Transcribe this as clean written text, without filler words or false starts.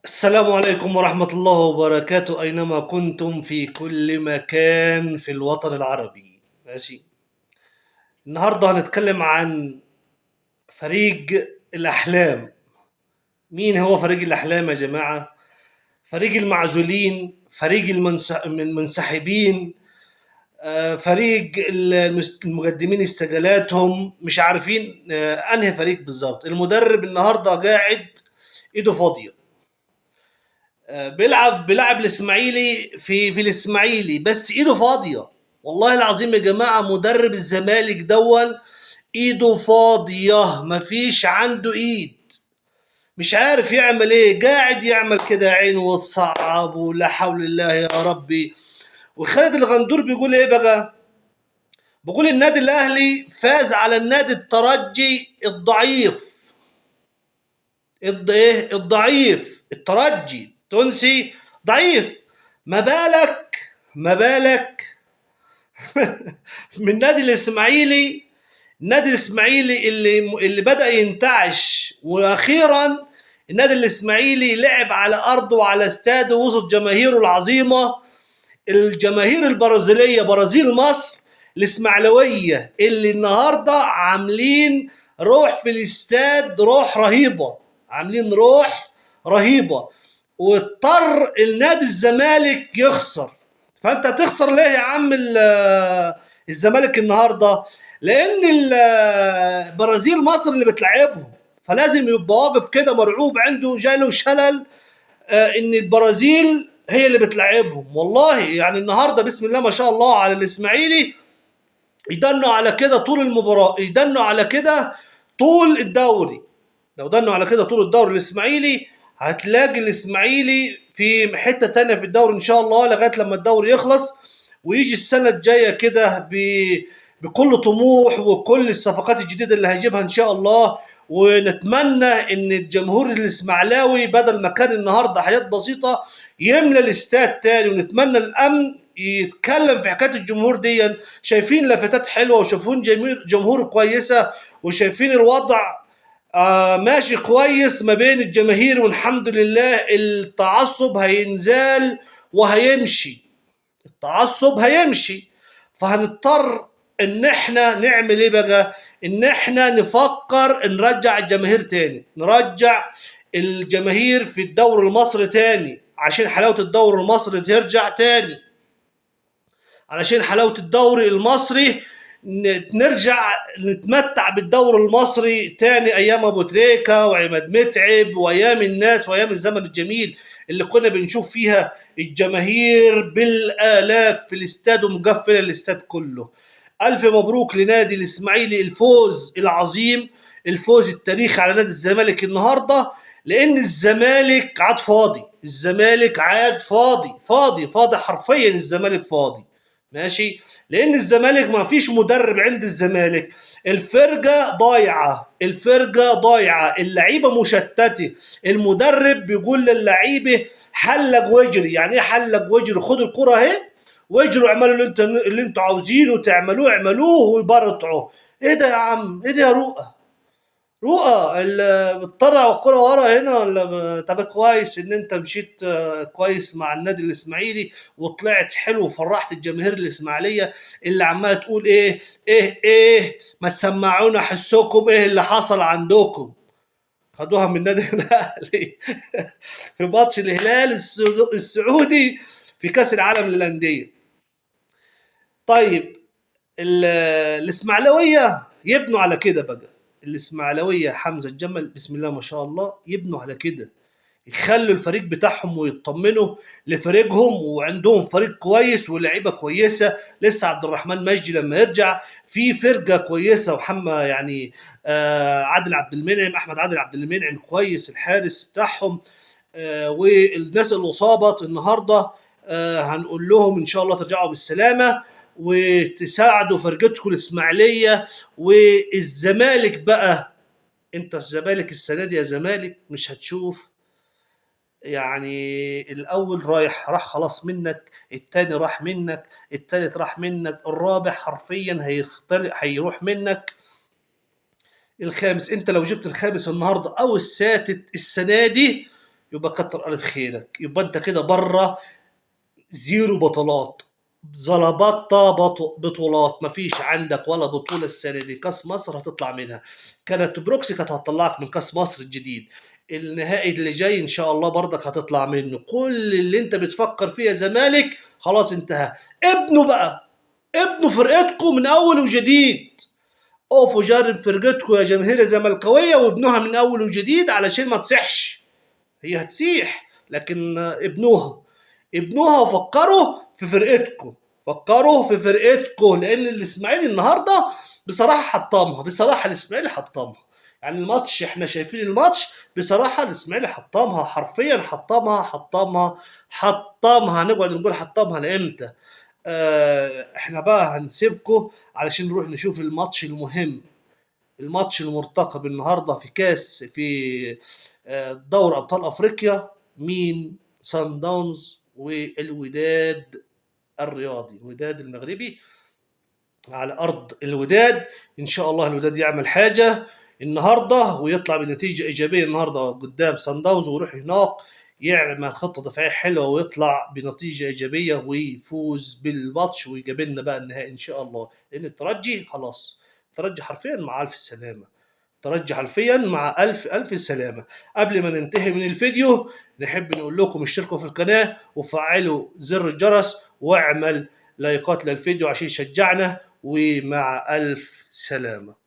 السلام عليكم ورحمة الله وبركاته، أينما كنتم في كل مكان في الوطن العربي. ماشي. النهاردة هنتكلم عن فريق الأحلام. مين هو فريق الأحلام يا جماعة؟ فريق المعزولين، فريق المنسحبين، فريق المقدمين استقالاتهم، مش عارفين أنهي فريق بالظبط. المدرب النهاردة قاعد إيده فاضية. بيلعب الاسماعيلي في الاسماعيلي بس ايده فاضيه. والله العظيم يا جماعه، مدرب الزمالك دون ايده فاضيه، مفيش عنده ايد. مش عارف يعمل ايه، قاعد يعمل كده عينه وتصعب ولا حول الله يا ربي. وخالد الغندور بيقول ايه بقى؟ بيقول النادي الاهلي فاز على النادي الترجي الضعيف. ايه الضعيف؟ الترجي تونسي ضعيف. ما بالك من النادي الاسماعيلي. النادي الاسماعيلي اللي بدأ ينتعش، واخيرا النادي الاسماعيلي لعب على ارضه وعلى استاده وسط جماهيره العظيمه، الجماهير البرازيليه، برازيل مصر، الاسماعيلويه اللي النهارده عاملين روح في الاستاد، روح رهيبه، عاملين روح رهيبه. واضطر النادي الزمالك يخسر. فانت تخسر ليه يا عم الزمالك النهارده؟ لان برازيل مصر اللي بتلعبهم، فلازم يبقى واقف كده مرعوب، عنده جاله شلل. ان البرازيل هي اللي بتلعبهم. والله يعني النهارده بسم الله ما شاء الله على الاسماعيلي، يدنوا على كده طول المباراه، يدنوا على كده طول الدوري. لو دنوا على كده طول الدوري الاسماعيلي، هتلاقي الاسماعيلي في حته تانية في الدوري ان شاء الله، لغايه لما الدوري يخلص ويجي السنه الجايه كده بكل طموح وكل الصفقات الجديده اللي هيجيبها ان شاء الله. ونتمنى ان الجمهور الاسماعيلاوي بدل ما كان النهارده حاجات بسيطه يملى الاستاد تاني. ونتمنى الامن يتكلم في حكايه الجمهور دي. شايفين لافتات حلوه، وشايفين جمهور كويسه، وشايفين الوضع ماشي كويس ما بين الجماهير. والحمد لله التعصب هينزال وهيمشي. التعصب هيمشي. فهنضطر ان احنا نعمل ايه بقى؟ ان احنا نفكر نرجع الجماهير تاني، نرجع الجماهير في الدوري المصري تاني، عشان حلاوة الدوري المصري ترجع تاني، علشان حلاوة الدوري المصري نرجع نتمتع بالدوري المصري تاني، ايام ابو تريكة وعماد متعب وايام الناس وايام الزمن الجميل اللي كنا بنشوف فيها الجماهير بالالاف في الاستاد ومقفل الاستاد كله. الف مبروك لنادي الاسماعيلي الفوز العظيم، الفوز التاريخي على نادي الزمالك النهارده. لان الزمالك عاد فاضي، الزمالك عاد فاضي فاضي فاضي حرفيا، الزمالك فاضي. ماشي. لان الزمالك ما فيش مدرب عند الزمالك، الفرقه ضايعه، الفرقه ضايعه، اللعيبه مشتته. المدرب بيقول للعيبه حلق واجري. يعني ايه حلق واجري؟ خدوا الكره اهي واجروا، اعملوا اللي انتوا عاوزينه تعملوه، اعملوه ويبرطعوا. ايه ده يا عم؟ ايه ده يا رؤى؟ رؤى بتطلع الكرة ورا هنا ولا طب كويس ان انت مشيت كويس مع النادي الاسماعيلي وطلعت حلو وفرحت الجماهير الاسماعيليه اللي عماله تقول ايه ايه ايه، ما تسمعونا حسكم ايه اللي حصل عندكم. خدوها من النادي الاهلي في ماتش الهلال السعودي في كاس العالم للانديه. طيب ال- الاسماعيلويه يبنوا على كده بقى. الاسماعيلويه حمزه الجمل بسم الله ما شاء الله يبنوا على كده، يخلوا الفريق بتاعهم ويطمنوا لفريقهم، وعندهم فريق كويس ولاعيبه كويسه. لسه عبد الرحمن مجدي لما يرجع في فرقه كويسه، وحما يعني عادل عبد المنعم، احمد عادل عبد المنعم كويس الحارس بتاعهم. والناس اللي اصابت النهارده هنقول لهم ان شاء الله ترجعوا بالسلامه وتساعدوا فرقتكم الاسماعيليه. والزمالك بقى، انت الزمالك السنه دي يا زمالك مش هتشوف. يعني الاول راح خلاص منك، التاني راح منك، التالت راح منك، الرابع حرفيا هيروح منك، الخامس انت لو جبت الخامس النهارده او السادس السنه دي يبقى كتر الف خيرك، يبقى انت كده بره زيرو بطولات. زلبطة بطولات، مفيش عندك ولا بطولة السنة دي. كاس مصر هتطلع منها، كانت بروكسي كانت هتطلعك من كاس مصر الجديد. النهائي اللي جاي ان شاء الله برضك هتطلع منه. كل اللي انت بتفكر فيه يا زمالك خلاص انتهى. ابنوا بقى، ابنوا فرقتكم من اول وجديد. اقفوا جارب فرقتكم يا جماهير الزملكاويه وابنوها من اول وجديد علشان ما تصحش. هي هتسيح لكن ابنوها، ابنوها وفكروا في فرقتكم. فكروا في فرقتكم، لان الاسماعيلي النهارده بصراحه حطمها، بصراحه الاسماعيلي حطمها. يعني الماتش احنا شايفين الماتش، بصراحه الاسماعيلي حطمها، حرفيا حطمها. هنقعد نقول حطمها لامتى؟ احنا بقى هنسيبكم علشان نروح نشوف الماتش المهم، الماتش المرتقب النهارده في كاس في دوري ابطال افريقيا. مين؟ سان داونز والوداد الرياضي، الوداد المغربي على ارض الوداد. ان شاء الله الوداد يعمل حاجه النهارده ويطلع بنتيجه ايجابيه النهارده قدام سان داونز، ويروح هناك يعمل خطه دفاعيه حلوه ويطلع بنتيجه ايجابيه ويفوز بالماتش ويقابلنا بقى النهائي ان شاء الله. لان الترجي خلاص، الترجي حرفيا مع الف سلامه، ترجي حرفيا مع ألف سلامة. قبل ما ننتهي من الفيديو نحب نقول لكم اشتركوا في القناة وفعلوا زر الجرس واعمل لايكات للفيديو عشان يشجعنا، ومع ألف سلامة.